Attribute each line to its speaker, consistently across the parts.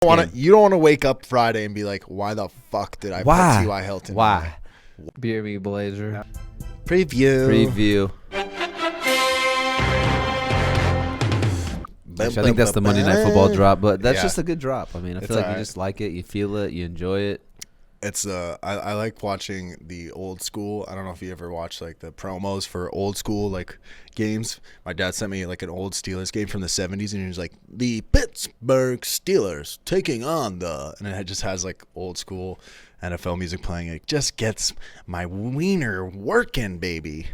Speaker 1: You don't want to wake up Friday and be like, why the fuck did I put T.Y. Hilton?
Speaker 2: Why? BRB Blazer.
Speaker 1: Preview.
Speaker 2: Actually, I think that's the Monday Night Football drop, but that's just a good drop. I mean, I feel like you just like it, you feel it, you enjoy it.
Speaker 1: It's I like watching the old school. I don't know if you ever watch like the promos for old school like games. My dad sent me like an old Steelers game from the 70s, and he was like, the Pittsburgh Steelers taking on and it just has like old school NFL music playing. It just gets my wiener working, baby.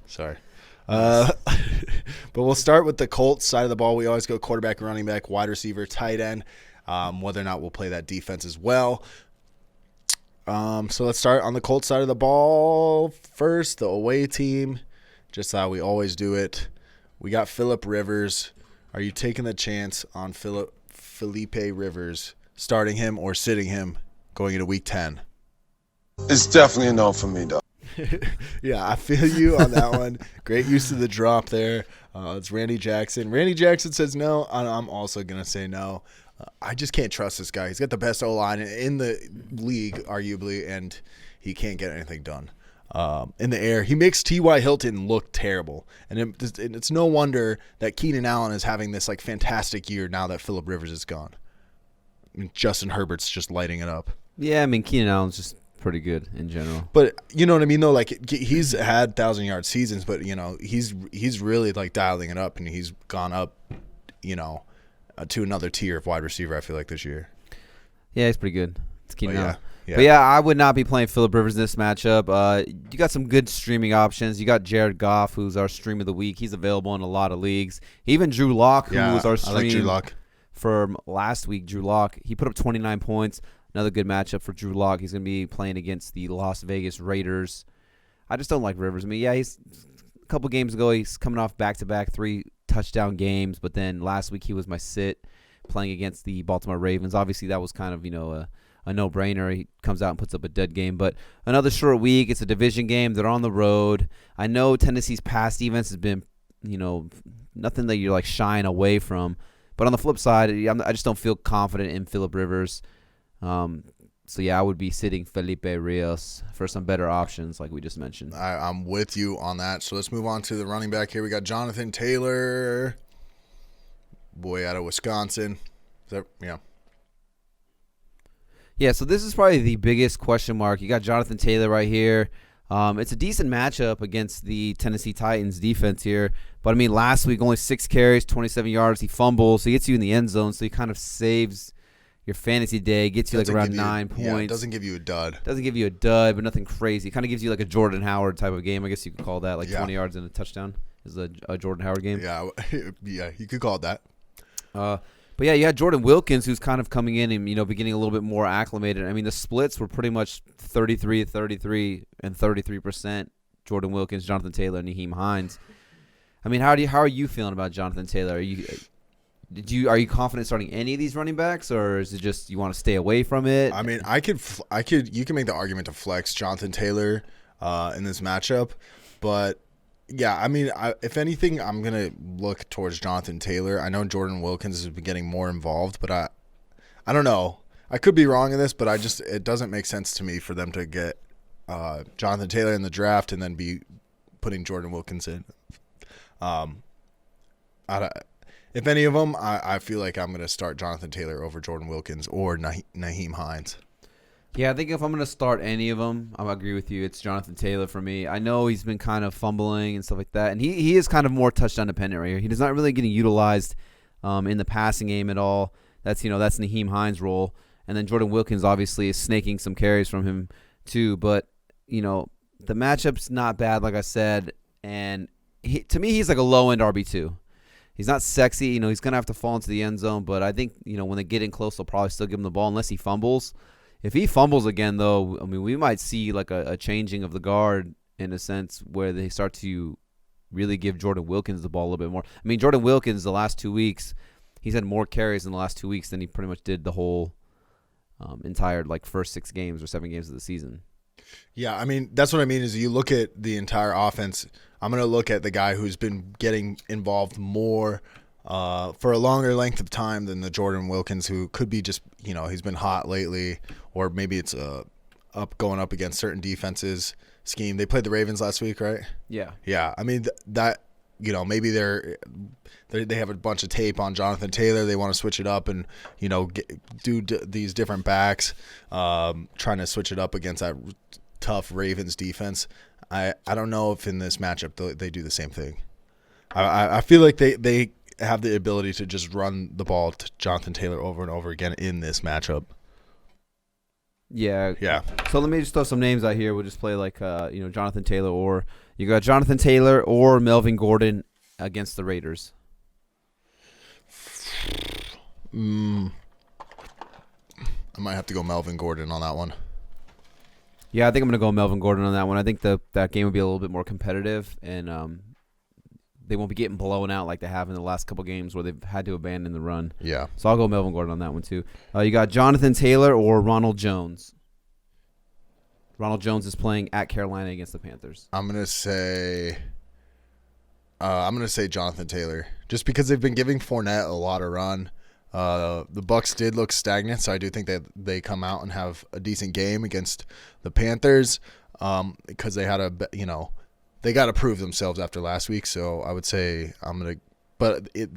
Speaker 1: Sorry. But we'll start with the Colts side of the ball. We always go quarterback, running back, wide receiver, tight end, whether or not we'll play that defense as well. So let's start on the Colts side of the ball first, the away team, just how we always do it. We got Phillip Rivers. Are you taking the chance on Phillip Rivers, starting him or sitting him going into week 10?
Speaker 3: It's definitely a no for me, though.
Speaker 1: Yeah, I feel you on that one. Great use of the drop there. It's Randy Jackson. Randy Jackson says no. I'm also going to say no. I just can't trust this guy. He's got the best O-line in the league, arguably, and he can't get anything done. In the air, he makes T.Y. Hilton look terrible. And it's no wonder that Keenan Allen is having this like fantastic year now that Phillip Rivers is gone. I mean, Justin Herbert's just lighting it up.
Speaker 2: Yeah, I mean, Keenan Allen's just pretty good in general.
Speaker 1: But you know what I mean, though? Like, he's had 1,000-yard seasons, but, you know, he's really, like, dialing it up, and he's gone up, you know, to another tier of wide receiver, I feel like, this year.
Speaker 2: Yeah, he's pretty good. It's Keenan Allen.
Speaker 1: Yeah.
Speaker 2: But, yeah, I would not be playing Phillip Rivers in this matchup. You got some good streaming options. You got Jared Goff, who's our stream of the week. He's available in a lot of leagues. Even Drew Lock, who was our stream
Speaker 1: I like Drew Lock.
Speaker 2: For last week. Drew Lock, he put up 29 points. Another good matchup for Drew Lock. He's going to be playing against the Las Vegas Raiders. I just don't like Rivers. I mean, yeah, he's a couple games ago, he's coming off back-to-back 3-touchdown games, but then last week he was my sit playing against the Baltimore Ravens. Obviously, that was kind of, you know, a no-brainer. He comes out and puts up a dead game. But another short week. It's a division game. They're on the road. I know Tennessee's pass defense has been, you know, nothing that you're, like, shying away from. But on the flip side, I just don't feel confident in Phillip Rivers. So, yeah, I would be sitting Felipe Rios for some better options like we just mentioned.
Speaker 1: I'm with you on that. So let's move on to the running back here. We got Jonathan Taylor, boy out of Wisconsin.
Speaker 2: Yeah, so this is probably the biggest question mark. You got Jonathan Taylor right here. It's a decent matchup against the Tennessee Titans defense here. But, I mean, last week only 6 carries, 27 yards. He fumbles. He gets you in the end zone, so he kind of saves your fantasy day, gets you like around 9 points.
Speaker 1: Yeah, it doesn't give you a dud.
Speaker 2: Doesn't give you a dud, but nothing crazy. It kind of gives you like a Jordan Howard type of game. I guess you could call that, like 20 yards and a touchdown is a Jordan Howard game.
Speaker 1: Yeah, you could call it that.
Speaker 2: But, yeah, you had Jordan Wilkins, who's kind of coming in and, you know, beginning a little bit more acclimated. I mean, the splits were pretty much 33-33 and 33%. Jordan Wilkins, Jonathan Taylor, Nyheim Hines. I mean, how are you feeling about Jonathan Taylor? Are you confident starting any of these running backs, or is it just you want to stay away from it?
Speaker 1: I mean, you can make the argument to flex Jonathan Taylor in this matchup, but yeah, I mean, if anything, I'm gonna look towards Jonathan Taylor. I know Jordan Wilkins has been getting more involved, but I don't know. I could be wrong in this, but it doesn't make sense to me for them to get Jonathan Taylor in the draft and then be putting Jordan Wilkins in. If any of them, I feel like I'm going to start Jonathan Taylor over Jordan Wilkins or Nyheim Hines.
Speaker 2: Yeah, I think if I'm going to start any of them, I agree with you. It's Jonathan Taylor for me. I know he's been kind of fumbling and stuff like that, and he is kind of more touchdown dependent right here. He's not really getting utilized in the passing game at all. That's Nyheim Hines' role, and then Jordan Wilkins obviously is snaking some carries from him too. But you know, the matchup's not bad, like I said, and to me he's like a low end RB2. He's not sexy. You know, he's going to have to fall into the end zone, but I think, you know, when they get in close, they'll probably still give him the ball unless he fumbles. If he fumbles again, though, I mean, we might see like a changing of the guard in a sense where they start to really give Jordan Wilkins the ball a little bit more. I mean, Jordan Wilkins, the last 2 weeks, he's had more carries in the last 2 weeks than he pretty much did the whole entire like first 6 games or 7 games of the season.
Speaker 1: Yeah, I mean, that's what I mean is you look at the entire offense. I'm going to look at the guy who's been getting involved more for a longer length of time than the Jordan Wilkins, who could be just, he's been hot lately, or maybe it's going up against certain defenses scheme. They played the Ravens last week, right?
Speaker 2: Yeah.
Speaker 1: Yeah. I mean, that, maybe they have a bunch of tape on Jonathan Taylor. They want to switch it up and, do these different backs, trying to switch it up against that tough Ravens defense. I don't know if in this matchup they do the same thing. I feel like they have the ability to just run the ball to Jonathan Taylor over and over again in this matchup.
Speaker 2: Yeah.
Speaker 1: Yeah.
Speaker 2: So let me just throw some names out here. We'll just play like Jonathan Taylor, or you got Jonathan Taylor or Melvin Gordon against the Raiders.
Speaker 1: I might have to go Melvin Gordon on that one.
Speaker 2: Yeah, I think I'm going to go Melvin Gordon on that one. I think that game will be a little bit more competitive, and they won't be getting blown out like they have in the last couple games where they've had to abandon the run.
Speaker 1: Yeah.
Speaker 2: So I'll go Melvin Gordon on that one too. You got Jonathan Taylor or Ronald Jones. Ronald Jones is playing at Carolina against the Panthers.
Speaker 1: I'm gonna say Jonathan Taylor, just because they've been giving Fournette a lot of run. The Bucs did look stagnant, so I do think that they come out and have a decent game against the Panthers, because they had they got to prove themselves after last week. So I would say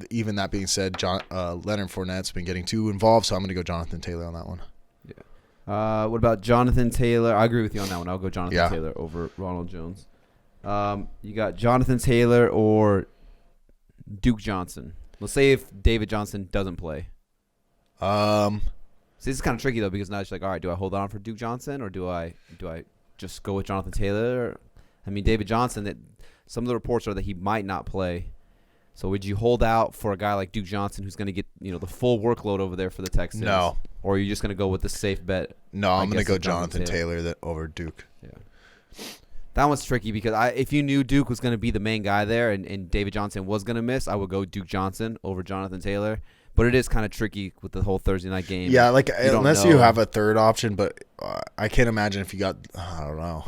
Speaker 1: even that being said, Leonard Fournette's been getting too involved, so I'm gonna go Jonathan Taylor on that one.
Speaker 2: Yeah. What about Jonathan Taylor? I agree with you on that one. I'll go Jonathan Taylor over Ronald Jones. You got Jonathan Taylor or Duke Johnson. Let's say if David Johnson doesn't play.
Speaker 1: See,
Speaker 2: this is kind of tricky though, because now it's like, all right, do I hold on for Duke Johnson, or do I just go with Jonathan Taylor? I mean, David Johnson, some of the reports are that he might not play. So would you hold out for a guy like Duke Johnson, who's going to get the full workload over there for the Texans?
Speaker 1: No.
Speaker 2: Or are you just going to go with the safe bet?
Speaker 1: No, I'm going to go Jonathan Taylor over Duke.
Speaker 2: Yeah. That one's tricky, because if you knew Duke was going to be the main guy there and David Johnson was going to miss, I would go Duke Johnson over Jonathan Taylor. But it is kind of tricky with the whole Thursday night game.
Speaker 1: Yeah, like unless you have a third option, but I can't imagine if you got, I don't know.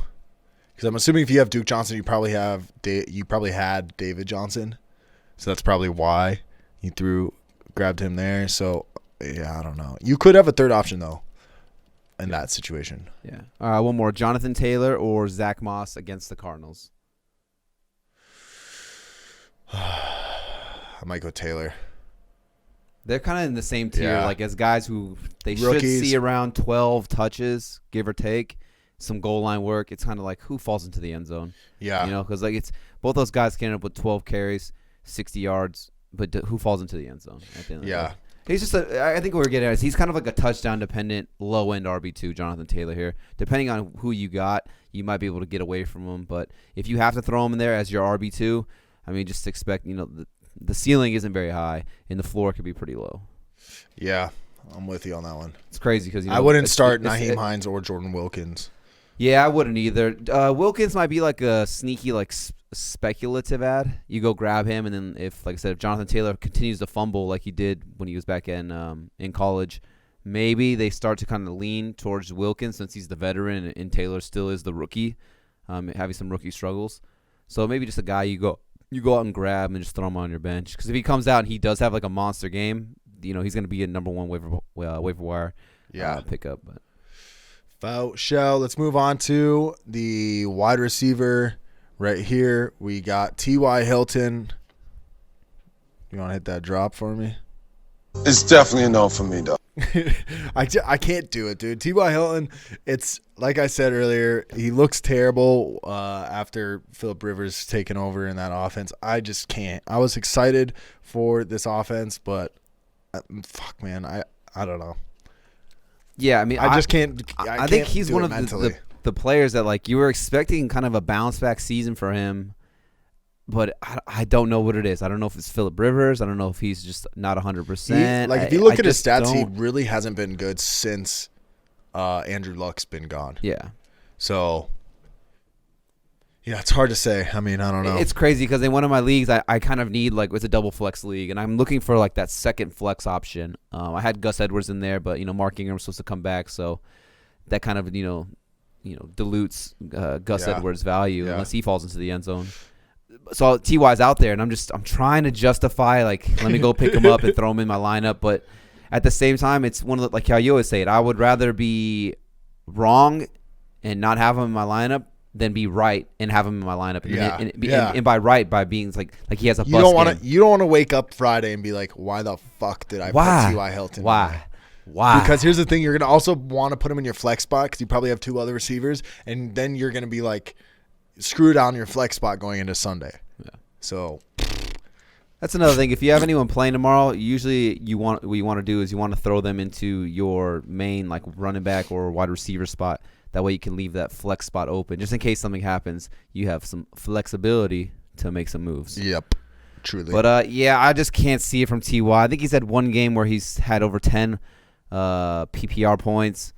Speaker 1: Because I'm assuming if you have Duke Johnson, you probably had David Johnson. So that's probably why you grabbed him there. So, yeah, I don't know. You could have a third option, though, in that situation.
Speaker 2: Yeah. One more. Jonathan Taylor or Zach Moss against the Cardinals?
Speaker 1: I might go Taylor.
Speaker 2: They're kind of in the same tier,
Speaker 1: Yeah.
Speaker 2: like as guys who they
Speaker 1: Rookies.
Speaker 2: should see around 12 touches, give or take, some goal line work. It's kind of like who falls into the end zone.
Speaker 1: Yeah.
Speaker 2: Because it's both those guys can end up with 12 carries, 60 yards, but who falls into the end zone at the end of the day? He's just I think what we're getting at is he's kind of like a touchdown-dependent, low-end RB2, Jonathan Taylor here. Depending on who you got, you might be able to get away from him. But if you have to throw him in there as your RB2, I mean, just expect, the ceiling isn't very high, and the floor could be pretty low.
Speaker 1: Yeah, I'm with you on that one.
Speaker 2: It's crazy because
Speaker 1: I wouldn't start Nyheim Hines or Jordan Wilkins.
Speaker 2: Yeah, I wouldn't either. Wilkins might be like a sneaky, speculative ad. You go grab him, and then if Jonathan Taylor continues to fumble like he did when he was back in college, maybe they start to kind of lean towards Wilkins since he's the veteran and Taylor still is the rookie, having some rookie struggles. So maybe just a guy you go out and grab and just throw him on your bench, because if he comes out and he does have like a monster game, he's going to be a number one waiver wire pickup. But
Speaker 1: Shell. Let's move on to the wide receiver right here. We got T.Y. Hilton. You want to hit that drop for me?
Speaker 3: It's definitely a no for me, though.
Speaker 1: I can't do it, dude. T.Y. Hilton, it's like I said earlier, he looks terrible after Phillip Rivers taking over in that offense. I just can't. I was excited for this offense, but fuck, man, I don't know.
Speaker 2: Yeah, I mean,
Speaker 1: I just can't.
Speaker 2: I think he's one of the players that you were expecting kind of a bounce back season for him, but I don't know what it is. I don't know if it's Phillip Rivers. I don't know if he's just not 100%.
Speaker 1: If you look at his stats, he really hasn't been good since Andrew Luck's been gone.
Speaker 2: Yeah.
Speaker 1: So, yeah, it's hard to say. I mean, I don't know.
Speaker 2: It's crazy because in one of my leagues, I kind of need it's a double flex league, and I'm looking for that second flex option. I had Gus Edwards in there, but Mark Ingram's supposed to come back, so that kind of dilutes Gus Edwards' value unless he falls into the end zone. So T.Y.'s out there, and I'm trying to justify, like, let me go pick him up and throw him in my lineup. But at the same time, it's one of the, like how you always say it, I would rather be wrong and not have him in my lineup than be right and have him in my lineup. And by right, by being like he has a bust game.
Speaker 1: You don't want to wake up Friday and be like, why the fuck did I put T.Y. Hilton?
Speaker 2: Why?
Speaker 1: Because here's the thing, you're gonna also want to put him in your flex spot because you probably have 2 other receivers, and then you're gonna be like screwed on your flex spot going into Sunday.
Speaker 2: Yeah.
Speaker 1: So
Speaker 2: that's another thing. If you have anyone playing tomorrow, usually what you want to do is you want to throw them into your main like running back or wide receiver spot. That way you can leave that flex spot open just in case something happens. You have some flexibility to make some moves.
Speaker 1: Yep, truly.
Speaker 2: But I just can't see it from T.Y. I think he's had one game where he's had over 10 PPR points.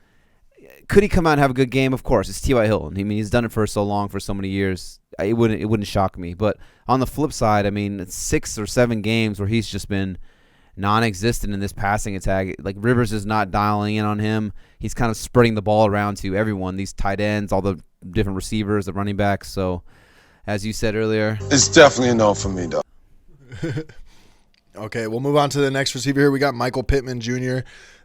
Speaker 2: Could he come out and have a good game? Of course, it's T.Y. Hilton. I mean, he's done it for so long, for so many years. It wouldn't shock me. But on the flip side, I mean, it's 6 or 7 games where he's just been non-existent in this passing attack. Like, Rivers is not dialing in on him. He's kind of spreading the ball around to everyone, these tight ends, all the different receivers, the running backs. So, as you said earlier,
Speaker 3: It's definitely a no for me, though.
Speaker 1: Okay, we'll move on to the next receiver here. We got Michael Pittman Jr.,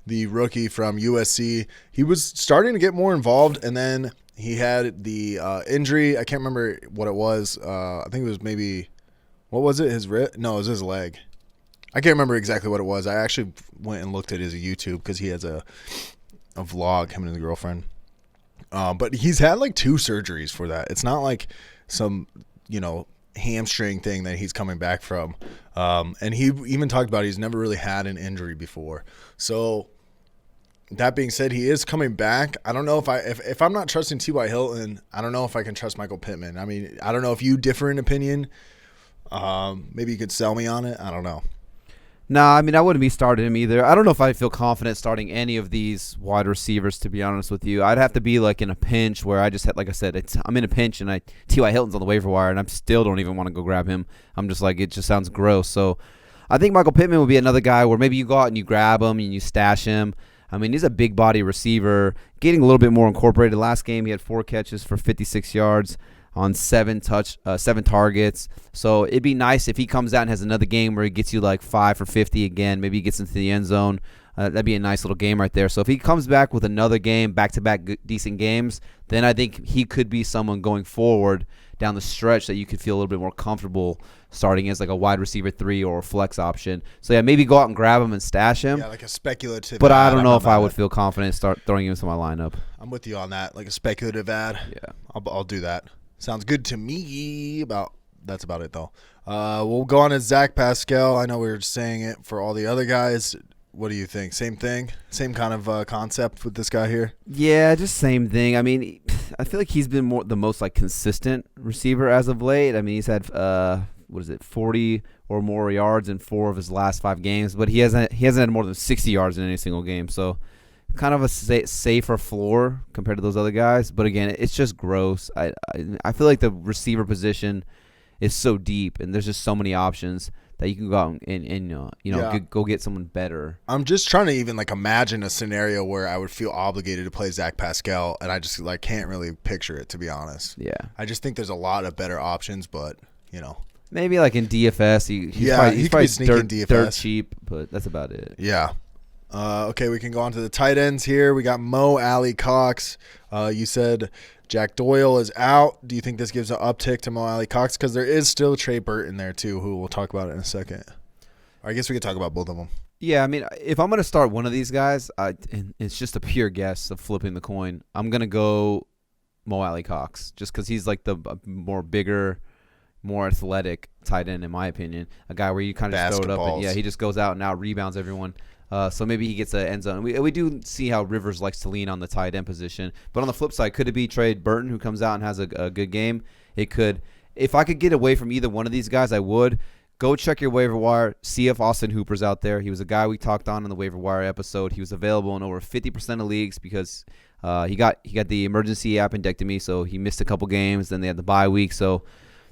Speaker 1: the rookie from USC. He was starting to get more involved, and then he had the injury. I can't remember what it was. I think it was maybe, what was it, his wrist? No, it was his leg. I can't remember exactly what it was. I actually went and looked at his YouTube because he has a vlog, him and his girlfriend. But he's had like 2 surgeries for that. It's not like some, hamstring thing that he's coming back from. And he even talked about he's never really had an injury before. So that being said, he is coming back. I don't know if I'm not trusting T.Y. Hilton, I don't know if I can trust Michael Pittman. I mean, I don't know if you differ in opinion. Maybe you could sell me on it. I don't know.
Speaker 2: Nah, I mean, I wouldn't be starting him either. I don't know if I feel confident starting any of these wide receivers, to be honest with you. I'd have to be like in a pinch where I just had, like I said, I'm in a pinch and T.Y. Hilton's on the waiver wire and I still don't even want to go grab him. I'm just like, it just sounds gross. So I think Michael Pittman would be another guy where maybe you go out and you grab him and you stash him. I mean, he's a big body receiver, getting a little bit more incorporated. Last game, he had 4 catches for 56 yards on 7 targets. So it'd be nice if he comes out and has another game where he gets you like 5 for 50 again. Maybe he gets into the end zone. That'd be a nice little game right there. So if he comes back with another game, back-to-back decent games, then I think he could be someone going forward down the stretch that you could feel a little bit more comfortable starting as like a wide receiver 3 or a flex option. So yeah, maybe go out and grab him and stash him.
Speaker 1: Yeah, like a speculative
Speaker 2: But
Speaker 1: ad.
Speaker 2: I don't know if I would feel confident start throwing him into my lineup.
Speaker 1: I'm with you on that. Like a speculative ad.
Speaker 2: Yeah.
Speaker 1: I'll do that. Sounds good to me. That's about it, though. We'll go on to Zach Pascal. I know we were saying it for all the other guys. What do you think? Same thing? Same kind of concept with this guy here?
Speaker 2: Yeah, just same thing. I mean, I feel like he's been the most like consistent receiver as of late. I mean, he's had 40 or more yards in 4 of his last 5 games, but he hasn't had more than 60 yards in any single game. So kind of a safer floor compared to those other guys. But again, it's just gross. I feel like the receiver position is so deep, and there's just so many options that you can go out and go get someone better.
Speaker 1: I'm just trying to even like imagine a scenario where I would feel obligated to play Zach Pascal, and I just like can't really picture it, to be honest.
Speaker 2: Yeah,
Speaker 1: I just think there's a lot of better options, but
Speaker 2: maybe like in DFS, he's probably dirt cheap, but that's about it.
Speaker 1: Yeah. Okay, we can go on to the tight ends here. We got Mo, Allie, Cox. You said Jack Doyle is out. Do you think this gives an uptick to Mo, Allie, Cox? Because there is still Trey Burton there, too, who we'll talk about in a second. Or I guess we could talk about both of them.
Speaker 2: Yeah, I mean, if I'm going to start one of these guys, and it's just a pure guess of flipping the coin, I'm going to go Mo, Allie, Cox, just because he's like the more bigger, more athletic tight end, in my opinion. A guy where you kind of just throw it up, and he just goes out and out rebounds everyone. So maybe he gets an end zone. We do see how Rivers likes to lean on the tight end position. But on the flip side, could it be Trey Burton who comes out and has a good game? It could. If I could get away from either one of these guys, I would. Go check your waiver wire. See if Austin Hooper's out there. He was a guy we talked on in the waiver wire episode. He was available in over 50% of leagues because he got the emergency appendectomy, so he missed a couple games. Then they had the bye week, so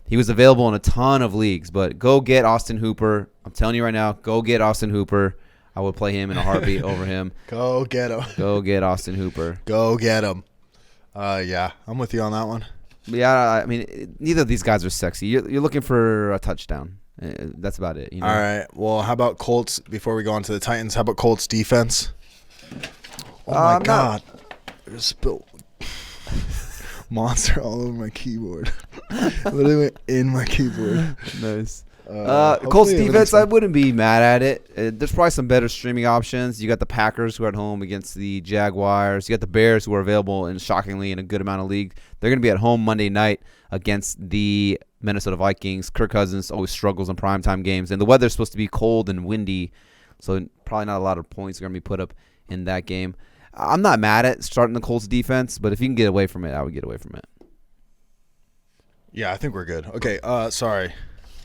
Speaker 2: he was available in a ton of leagues. But go get Austin Hooper. I'm telling you right now, go get Austin Hooper. I would play him in a heartbeat over him.
Speaker 1: Go get him.
Speaker 2: Go get Austin Hooper.
Speaker 1: Go get him. Yeah, I'm with you on that one.
Speaker 2: Yeah, I mean, neither of these guys are sexy. You're looking for a touchdown. That's about it. You know?
Speaker 1: All right. Well, how about Colts? Before we go on to the Titans, how about Colts defense? Oh my God! There's spilled monster all over my keyboard. Literally went in my keyboard.
Speaker 2: Nice. Colts defense, I wouldn't be mad at it. There's probably some better streaming options. You got the Packers who are at home against the Jaguars. You got the Bears who are available and shockingly in a good amount of league. They're going to be at home Monday night against the Minnesota Vikings. Kirk Cousins always struggles in primetime games, and the weather's supposed to be cold and windy, so probably not a lot of points are going to be put up in that game. I'm not mad at starting the Colts defense, but if you can get away from it, I would get away from it.
Speaker 1: Yeah, I think we're good. Okay, sorry.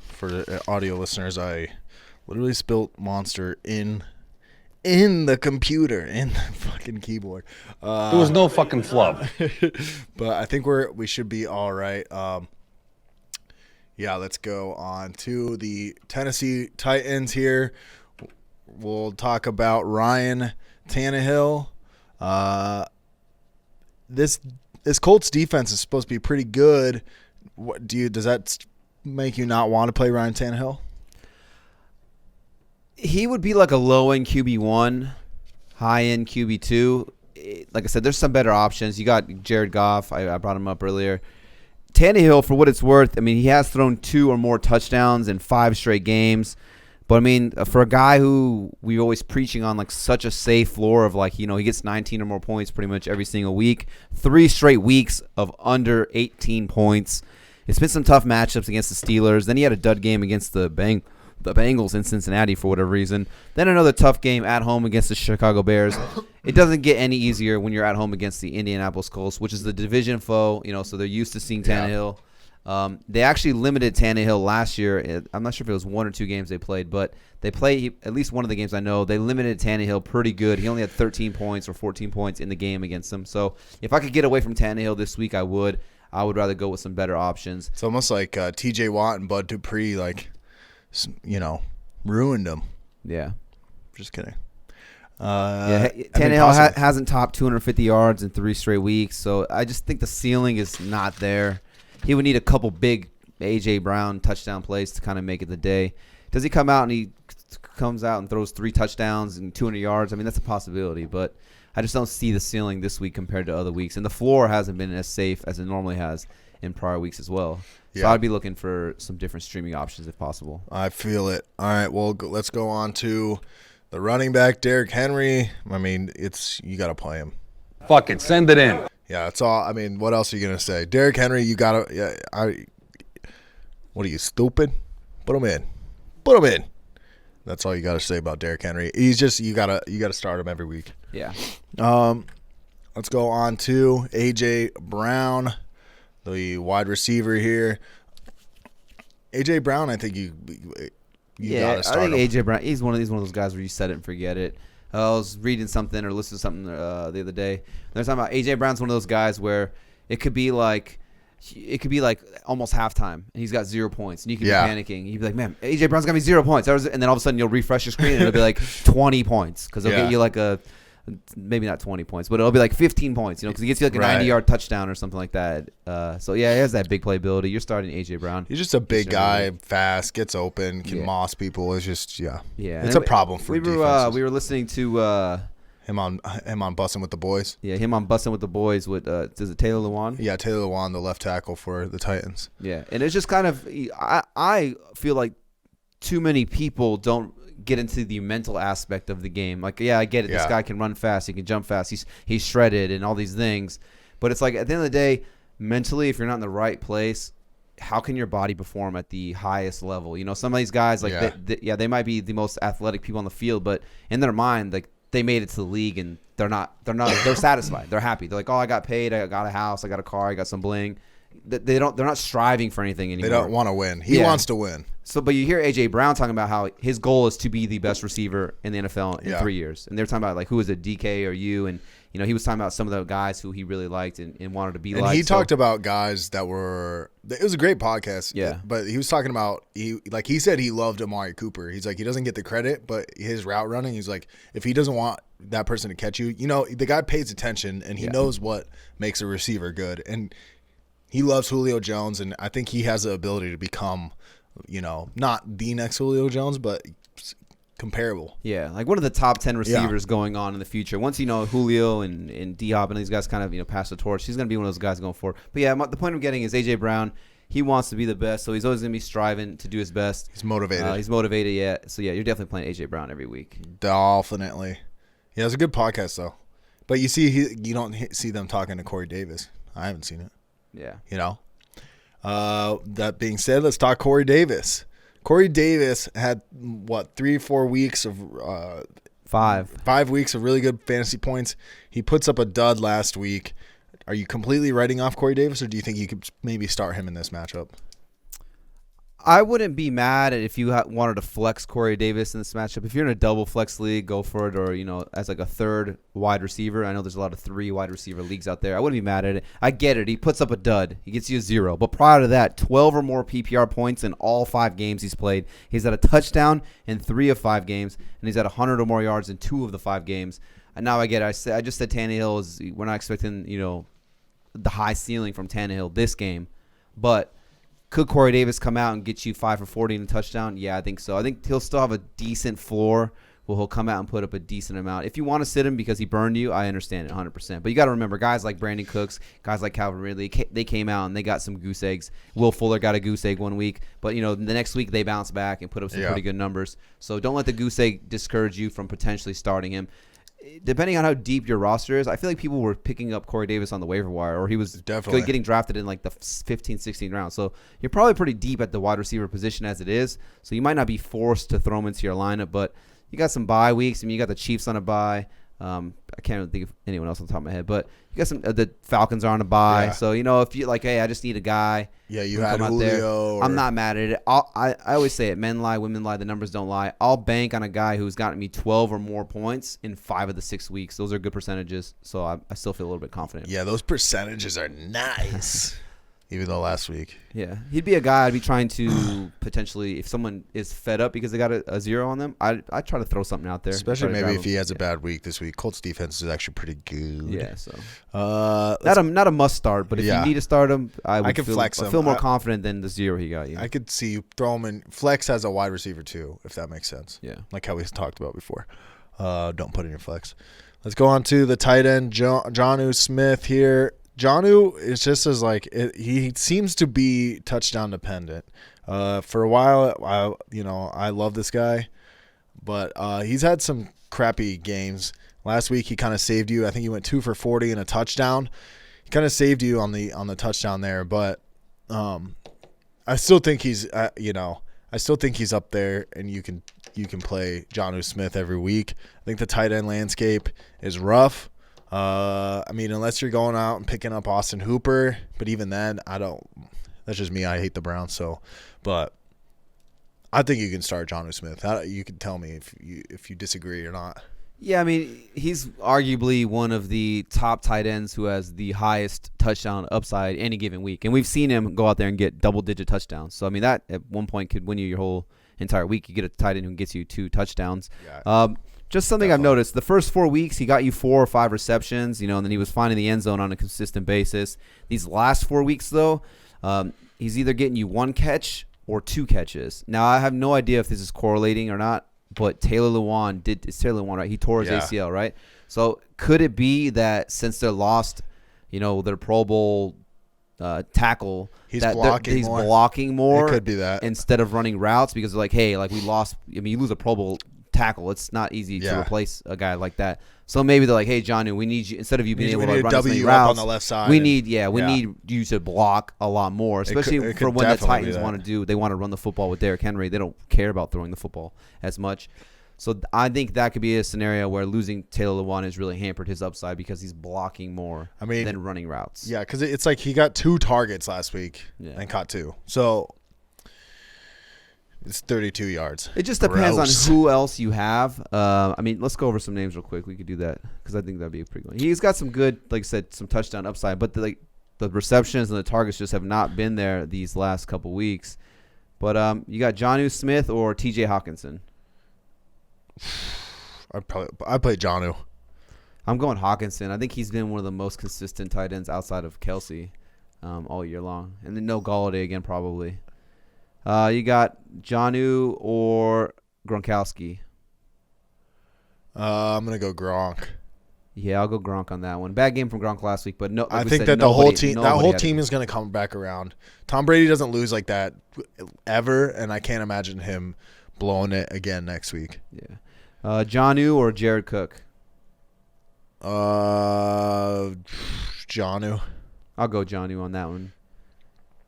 Speaker 1: For the audio listeners, I literally spilt monster in the computer, in the fucking keyboard.
Speaker 4: There was no fucking flub.
Speaker 1: But I think we should be all right. Yeah, let's go on to the Tennessee Titans here. We'll talk about Ryan Tannehill. This Colts defense is supposed to be pretty good. Does that make you not want to play Ryan Tannehill?
Speaker 2: He would be like a low-end QB1, high-end QB2. Like I said, there's some better options. You got Jared Goff. I brought him up earlier. Tannehill, for what it's worth, I mean, he has thrown 2 or more touchdowns in 5 straight games. But, I mean, for a guy who we're always preaching on, like, such a safe floor of, like, you know, he gets 19 or more points pretty much every single week. 3 straight weeks of under 18 points. It's been some tough matchups against the Steelers. Then he had a dud game against the Bengals in Cincinnati for whatever reason. Then another tough game at home against the Chicago Bears. It doesn't get any easier when you're at home against the Indianapolis Colts, which is the division foe. You know, so they're used to seeing Tannehill. They actually limited Tannehill last year. I'm not sure if it was 1 or 2 games they played, but they played at least one of the games I know. They limited Tannehill pretty good. He only had 13 points or 14 points in the game against them. So if I could get away from Tannehill this week, I would. I would rather go with some better options.
Speaker 1: It's almost like T.J. Watt and Bud Dupree, like, you know, ruined them.
Speaker 2: Yeah.
Speaker 1: Just kidding.
Speaker 2: Tannehill hasn't topped 250 yards in 3 straight weeks, so I just think the ceiling is not there. He would need a couple big A.J. Brown touchdown plays to kind of make it the day. Does he come out and he comes out and throws 3 touchdowns and 200 yards? I mean, that's a possibility, but I just don't see the ceiling this week compared to other weeks. And the floor hasn't been as safe as it normally has in prior weeks as well. So
Speaker 1: Yeah.
Speaker 2: I'd be looking for some different streaming options if possible.
Speaker 1: I feel it. All right, well, let's go on to the running back, Derrick Henry. I mean, you got to play him.
Speaker 4: Fuck it, send it in.
Speaker 1: Yeah, that's all. I mean, what else are you going to say? Derrick Henry, you got to what are you, stupid? Put him in. Put him in. That's all you got to say about Derrick Henry. He's just you got to start him every week.
Speaker 2: Yeah.
Speaker 1: Let's go on to A.J. Brown, the wide receiver here. A.J. Brown, I think you got to start
Speaker 2: I think
Speaker 1: him.
Speaker 2: A.J. Brown, he's one of those guys where you set it and forget it. I was reading something or listening to something the other day. They're talking about A.J. Brown's one of those guys where it could be like almost halftime, and he's got 0 points, and you could be panicking. You'd be like, man, A.J. Brown's got me 0 points. And then all of a sudden you'll refresh your screen, and it'll be like 20 points because they'll get you like maybe not 20 points, but it'll be like 15 points, you know, because he gets you like a 90-yard touchdown or something like that. So, yeah, he has that big playability. You're starting A.J. Brown.
Speaker 1: He's just a big guy, fast, gets open, can moss people. It's just,
Speaker 2: Yeah.
Speaker 1: It's a problem for defenses.
Speaker 2: We were listening to
Speaker 1: him on Bussin' with the Boys.
Speaker 2: Yeah, him on Bussin' with the Boys with, is it Taylor Lewan?
Speaker 1: Yeah, Taylor Lewan, the left tackle for the Titans.
Speaker 2: Yeah, and it's just kind of, I feel like too many people don't get into the mental aspect of the game. Like, yeah, I get it. This guy can run fast. He can jump fast. He's shredded and all these things. But it's like at the end of the day, mentally, if you're not in the right place, how can your body perform at the highest level? You know, some of these guys, like, they might be the most athletic people on the field, but in their mind, like, they made it to the league and they're satisfied. They're happy. They're like, oh, I got paid. I got a house. I got a car. I got some bling. They're not striving for anything anymore.
Speaker 1: They don't want to win. He wants to win.
Speaker 2: So, but you hear A.J. Brown talking about how his goal is to be the best receiver in the NFL in 3 years. And they're talking about, like, who is it, DK or you? And, you know, he was talking about some of the guys who he really liked and wanted to be like.
Speaker 1: And he talked about guys that were – it was a great podcast.
Speaker 2: Yeah.
Speaker 1: But he was talking about – he said he loved Amari Cooper. He's like, he doesn't get the credit, but his route running, he's like, if he doesn't want that person to catch you, you know, the guy pays attention and he knows what makes a receiver good. And He loves Julio Jones, and I think he has the ability to become, not the next Julio Jones, but comparable.
Speaker 2: Yeah, like one of the top 10 receivers going on in the future. Once Julio and D-Hop and these guys kind of pass the torch, he's going to be one of those guys going forward. But yeah, the point I'm getting is A.J. Brown, he wants to be the best, so he's always going to be striving to do his best.
Speaker 1: He's motivated.
Speaker 2: Yeah. So yeah, you're definitely playing A.J. Brown every week.
Speaker 1: Definitely. Yeah, it's a good podcast, though. But you don't see them talking to Corey Davis. I haven't seen it.
Speaker 2: Yeah.
Speaker 1: That being said, let's talk Corey Davis. Corey Davis had 3 or 4 weeks of 5 weeks of really good fantasy points. He puts up a dud last week. Are you completely writing off Corey Davis, or do you think you could maybe start him in this matchup?
Speaker 2: I wouldn't be mad if you wanted to flex Corey Davis in this matchup. If you're in a double flex league, go for it. Or, as like a third wide receiver. I know there's a lot of 3 wide receiver leagues out there. I wouldn't be mad at it. I get it. He puts up a dud. He gets you a 0. But prior to that, 12 or more PPR points in all 5 games he's played. He's had a touchdown in 3 of 5 games. And he's had 100 or more yards in 2 of the 5 games. And now I get it. I just said Tannehill we're not expecting, the high ceiling from Tannehill this game. But could Corey Davis come out and get you 5 for 40 and a touchdown? Yeah, I think so. I think he'll still have a decent floor where he'll come out and put up a decent amount. If you want to sit him because he burned you, I understand it 100%. But you got to remember, guys like Brandon Cooks, guys like Calvin Ridley, they came out and they got some goose eggs. Will Fuller got a goose egg one week. But, the next week they bounce back and put up some pretty good numbers. So don't let the goose egg discourage you from potentially starting him. Depending on how deep your roster is, I feel like people were picking up Corey Davis on the waiver wire, or he was
Speaker 1: definitely
Speaker 2: getting drafted in like the 15, 16 round. So you're probably pretty deep at the wide receiver position as it is. So you might not be forced to throw him into your lineup, but you got some bye weeks. I mean, you got the Chiefs on a bye. I can't really think of anyone else on the top of my head, but you got some. The Falcons are on a bye, so if you like, hey, I just need a guy.
Speaker 1: Yeah, you had Julio.
Speaker 2: I'm not mad at it. I always say it: men lie, women lie, the numbers don't lie. I'll bank on a guy who's gotten me 12 or more points in 5 of the 6 weeks. Those are good percentages, so I still feel a little bit confident.
Speaker 1: Yeah, those percentages are nice. Even though last week.
Speaker 2: Yeah. He'd be a guy I'd be trying to potentially, if someone is fed up because they got a 0 on them, I'd try to throw something out there.
Speaker 1: Especially maybe if he has a bad week this week. Colts defense is actually pretty good.
Speaker 2: Yeah, so. Not a must start, but if you need to start him, I feel more confident than the 0 he got you.
Speaker 1: I could see you throw him in. Flex as a wide receiver too, if that makes sense.
Speaker 2: Yeah.
Speaker 1: Like how we talked about before. Don't put in your flex. Let's go on to the tight end, Jonnu Smith here. Jonnu is just as he seems to be touchdown dependent. For a while, I love this guy, but he's had some crappy games. Last week he kind of saved you. I think he went 2 for 40 and a touchdown. He kind of saved you on the touchdown there, but I still think he's up there, and you can play Jonnu Smith every week. I think the tight end landscape is rough. Unless you're going out and picking up Austin Hooper, but even then, that's just me. I hate the Browns, but I think you can start Jonnu Smith. You can tell me if you disagree or not.
Speaker 2: Yeah, he's arguably one of the top tight ends who has the highest touchdown upside any given week, and we've seen him go out there and get double-digit touchdowns. So that at one point could win you your whole entire week. You get a tight end who gets you 2 touchdowns.
Speaker 1: Yeah.
Speaker 2: Just something I've noticed. The first 4 weeks, he got you 4 or 5 receptions, and then he was finding the end zone on a consistent basis. These last 4 weeks, though, he's either getting you 1 catch or 2 catches. Now, I have no idea if this is correlating or not, but it's Taylor Lewan, right? He tore his ACL, right? So could it be that since they lost, their Pro Bowl tackle,
Speaker 1: he's blocking more?
Speaker 2: It
Speaker 1: could be that.
Speaker 2: Instead of running routes, because they're like, hey, we lost. You lose a Pro Bowl tackle. It's not easy to replace a guy like that. So maybe they're like, hey, Jonnu, we need you, instead of you being able to run as many routes
Speaker 1: on the left side.
Speaker 2: We need you to block a lot more, especially for when the Titans want to do. They want to run the football with Derrick Henry. They don't care about throwing the football as much. So I think that could be a scenario where losing Taylor Lewan has really hampered his upside because he's blocking more than running routes.
Speaker 1: Yeah, because it's like he got 2 targets last week and caught 2. So it's 32 yards.
Speaker 2: It just depends on who else you have. Let's go over some names real quick. We could do that because I think that'd be a pretty good one. He's got some good, like I said, some touchdown upside, but the receptions and the targets just have not been there these last couple weeks. But you got Jonnu Smith or T.J. Hawkinson.
Speaker 1: I play Jonnu.
Speaker 2: I'm going Hawkinson. I think he's been one of the most consistent tight ends outside of Kelsey. all year long. And then no Galladay again probably. You got Jonnu or Gronkowski.
Speaker 1: I'm gonna go Gronk.
Speaker 2: Yeah, I'll go Gronk on that one. Bad game from Gronk last week, but no. Like
Speaker 1: I
Speaker 2: we
Speaker 1: think
Speaker 2: said,
Speaker 1: that the whole
Speaker 2: nobody
Speaker 1: team is gonna come back around. Tom Brady doesn't lose like that ever, and I can't imagine him blowing it again next week.
Speaker 2: Yeah, Jonnu or Jared Cook.
Speaker 1: Jonnu.
Speaker 2: I'll go Jonnu on that one.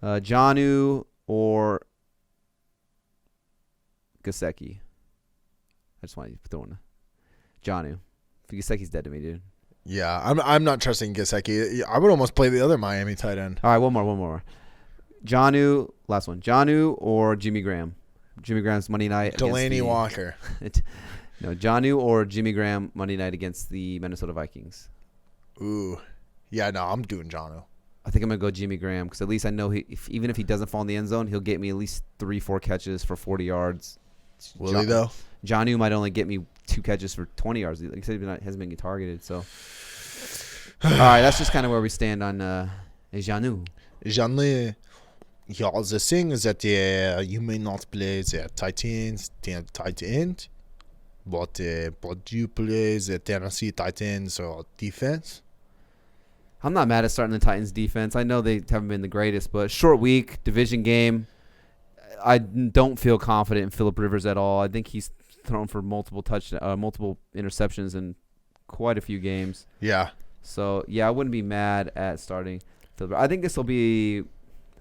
Speaker 2: Jonnu or Gesicki. I just want you to throw in Jonnu. Gesicki's dead to me, dude.
Speaker 1: Yeah, I'm not trusting Gesicki. I would almost play the other Miami tight end.
Speaker 2: All right, one more. Jonnu, last one. Jonnu or Jimmy Graham. Jimmy Graham's Monday night.
Speaker 1: Delaney Walker.
Speaker 2: No, Jonnu or Jimmy Graham Monday night against the Minnesota Vikings.
Speaker 1: Ooh, yeah, no, I'm doing Jonnu.
Speaker 2: I think I'm gonna go Jimmy Graham because at least I know even if he doesn't fall in the end zone, he'll get me at least 3-4 catches for 40 yards.
Speaker 1: Will he though?
Speaker 2: Jonnu might only get me 2 catches for 20 yards. Like I said, he hasn't been getting targeted. So, all right, that's just kind of where we stand on Jonnu.
Speaker 1: Jonnu. Yeah, the thing is that you may not play the tight end, but you play the Tennessee Titans or defense.
Speaker 2: I'm not mad at starting the Titans defense. I know they haven't been the greatest, but short week, division game. I don't feel confident in Phillip Rivers at all. I think he's thrown for multiple interceptions in quite a few games.
Speaker 1: Yeah.
Speaker 2: So, yeah, I wouldn't be mad at starting Phillip. I think this will be,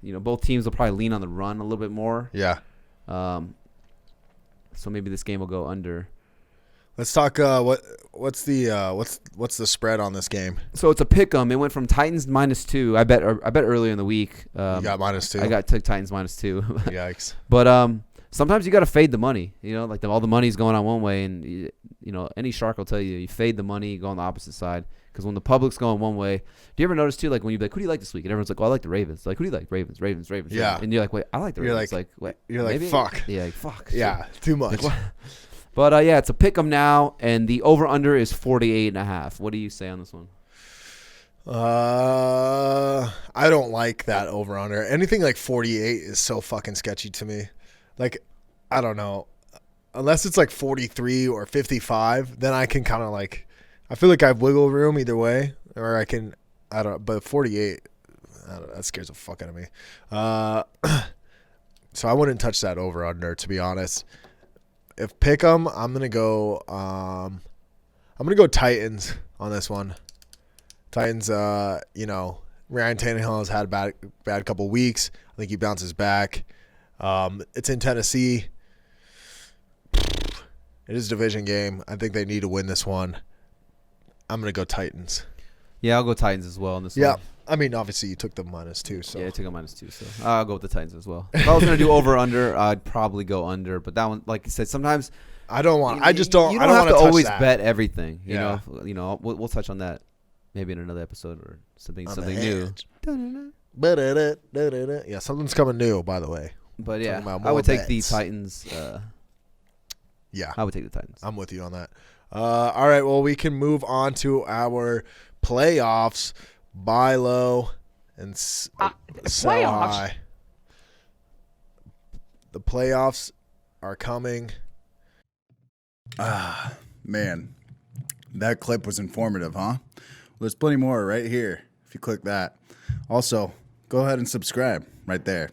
Speaker 2: both teams will probably lean on the run a little bit more.
Speaker 1: Yeah.
Speaker 2: So maybe this game will go under.
Speaker 1: Let's talk. What's the spread on this game?
Speaker 2: So it's a pick 'em. It went from Titans -2. I bet earlier in the week.
Speaker 1: You got -2.
Speaker 2: I took Titans -2.
Speaker 1: Yikes.
Speaker 2: But sometimes you got to fade the money. Like all the money's going on one way, and any shark will tell you fade the money, you go on the opposite side. Because when the public's going one way, do you ever notice too? Like when you be like, who do you like this week? And everyone's like, well, I like the Ravens. Like, who do you like? Ravens.
Speaker 1: Yeah.
Speaker 2: And you're like, wait, I like the Ravens.
Speaker 1: You're like,
Speaker 2: wait,
Speaker 1: you're
Speaker 2: maybe?
Speaker 1: like, fuck.
Speaker 2: Yeah, like, fuck.
Speaker 1: Yeah, too much.
Speaker 2: Like, but yeah, it's a pick 'em now, and the over under is 48.5. What do you say on this one?
Speaker 1: I don't like that over under. Anything like 48 is so fucking sketchy to me. Like, I don't know. Unless it's like 43 or 55, then I can kind of like, I feel like I have wiggle room either way, or but 48, that scares the fuck out of me. So I wouldn't touch that over under, to be honest. If pick 'em, I'm gonna go Titans on this one. Titans, Ryan Tannehill has had a bad couple weeks. I think he bounces back. It's in Tennessee. It is a division game. I think they need to win this one. I'm gonna go Titans.
Speaker 2: Yeah, I'll go Titans as well on this one.
Speaker 1: Yeah, I mean, obviously you took the -2, so
Speaker 2: Yeah, I took a -2, so I'll go with the Titans as well. If I was gonna do over under, I'd probably go under. But that one, like I said, sometimes
Speaker 1: I don't want. I just don't.
Speaker 2: You
Speaker 1: I
Speaker 2: don't
Speaker 1: don't
Speaker 2: have to
Speaker 1: wanna
Speaker 2: always
Speaker 1: touch that.
Speaker 2: bet everything.
Speaker 1: Yeah.
Speaker 2: We'll touch on that maybe in another episode or something new.
Speaker 1: Yeah, something's coming new, by the way.
Speaker 2: But yeah,
Speaker 1: Talking about
Speaker 2: I would
Speaker 1: more
Speaker 2: take the
Speaker 1: bets.
Speaker 2: Titans.
Speaker 1: Yeah,
Speaker 2: I would take the Titans.
Speaker 1: I'm with you on that. All right, well, we can move on to our playoffs. Buy low and sell high. The playoffs are coming.
Speaker 5: Man, that clip was informative, huh? Well, there's plenty more right here if you click that. Also, go ahead and subscribe right there.